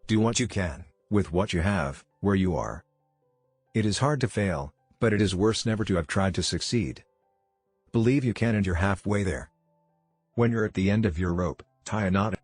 Do what you can, with what you have, where you are. It is hard to fail, but it is worse never to have tried to succeed. Believe you can and you're halfway there. When you're at the end of your rope, tie a knot.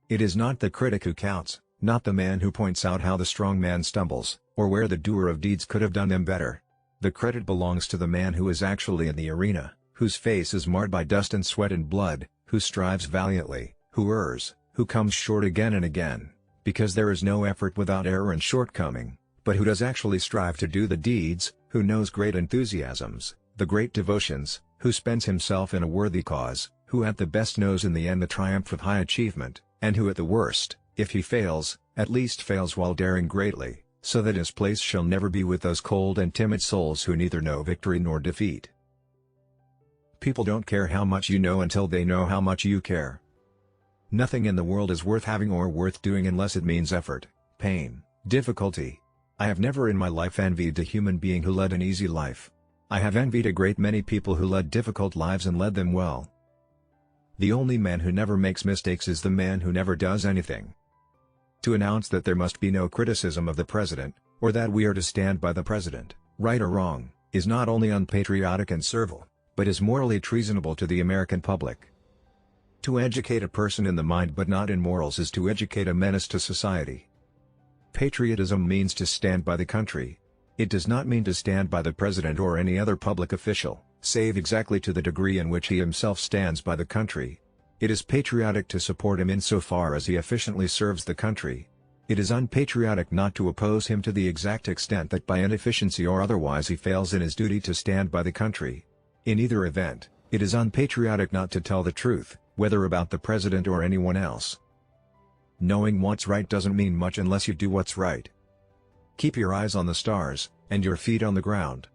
It is not the critic who counts, not the man who points out how the strong man stumbles, or where the doer of deeds could have done them better. The credit belongs to the man who is actually in the arena, whose face is marred by dust and sweat and blood, who strives valiantly, who errs, who comes short again and again, because there is no effort without error and shortcoming, but who does actually strive to do the deeds, who knows great enthusiasms, the great devotions, who spends himself in a worthy cause, who at the best knows in the end the triumph of high achievement, and who at the worst, if he fails, at least fails while daring greatly, so that his place shall never be with those cold and timid souls who neither know victory nor defeat. People don't care how much you know until they know how much you care. Nothing in the world is worth having or worth doing unless it means effort, pain, difficulty. I have never in my life envied a human being who led an easy life. I have envied a great many people who led difficult lives and led them well. The only man who never makes mistakes is the man who never does anything. To announce that there must be no criticism of the president, or that we are to stand by the president, right or wrong, is not only unpatriotic and servile, but is morally treasonable to the American public. To educate a person in the mind but not in morals is to educate a menace to society. Patriotism means to stand by the country. It does not mean to stand by the president or any other public official, save exactly to the degree in which he himself stands by the country. It is patriotic to support him insofar as he efficiently serves the country. It is unpatriotic not to oppose him to the exact extent that by inefficiency or otherwise he fails in his duty to stand by the country. In either event, it is unpatriotic not to tell the truth, whether about the president or anyone else. Knowing what's right doesn't mean much unless you do what's right. Keep your eyes on the stars, and your feet on the ground.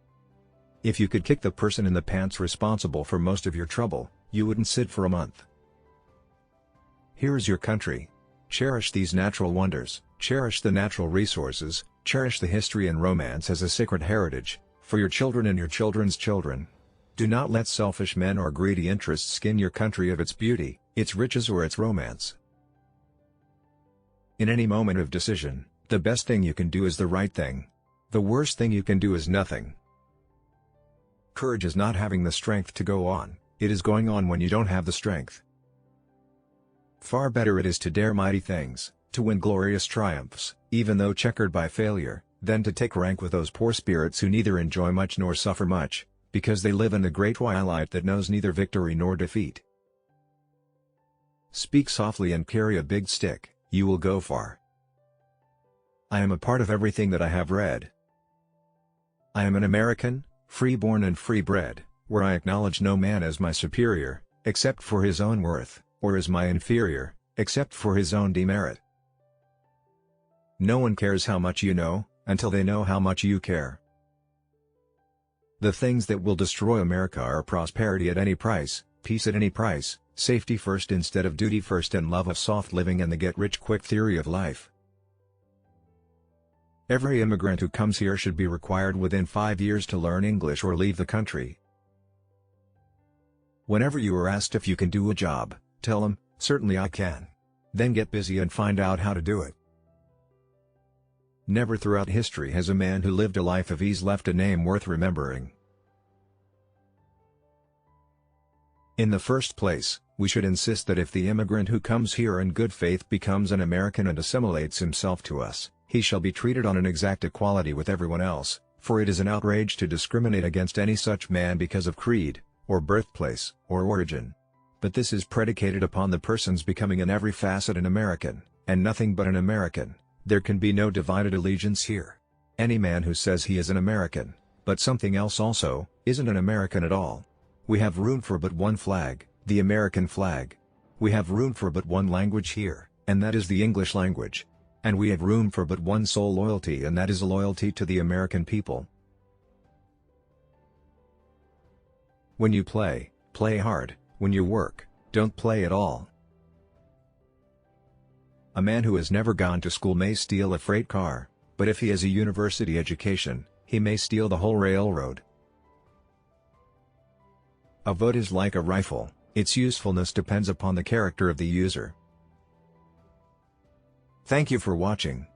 If you could kick the person in the pants responsible for most of your trouble, you wouldn't sit for a month. Here is your country. Cherish these natural wonders, cherish the natural resources, cherish the history and romance as a sacred heritage, for your children and your children's children. Do not let selfish men or greedy interests skin your country of its beauty, its riches or its romance. In any moment of decision, the best thing you can do is the right thing. The worst thing you can do is nothing. Courage is not having the strength to go on, it is going on when you don't have the strength. Far better it is to dare mighty things, to win glorious triumphs, even though checkered by failure, than to take rank with those poor spirits who neither enjoy much nor suffer much, because they live in the great twilight that knows neither victory nor defeat. Speak softly and carry a big stick, you will go far. I am a part of everything that I have read. I am an American, free-born and free-bred, where I acknowledge no man as my superior, except for his own worth, or as my inferior, except for his own demerit. No one cares how much you know, until they know how much you care. The things that will destroy America are prosperity at any price, peace at any price, safety first instead of duty first, and love of soft living and the get-rich-quick theory of life. Every immigrant who comes here should be required within 5 years to learn English or leave the country. Whenever you are asked if you can do a job, tell them, "Certainly I can." Then get busy and find out how to do it. Never throughout history has a man who lived a life of ease left a name worth remembering. In the first place, we should insist that if the immigrant who comes here in good faith becomes an American and assimilates himself to us, he shall be treated on an exact equality with everyone else, for it is an outrage to discriminate against any such man because of creed, or birthplace, or origin. But this is predicated upon the person's becoming in every facet an American, and nothing but an American. There can be no divided allegiance here. Any man who says he is an American, but something else also, isn't an American at all. We have room for but one flag, the American flag. We have room for but one language here, and that is the English language. And we have room for but one sole loyalty, and that is a loyalty to the American people. When you play, play hard. When you work, don't play at all. A man who has never gone to school may steal a freight car, but if he has a university education, he may steal the whole railroad. A vote is like a rifle, its usefulness depends upon the character of the user. Thank you for watching.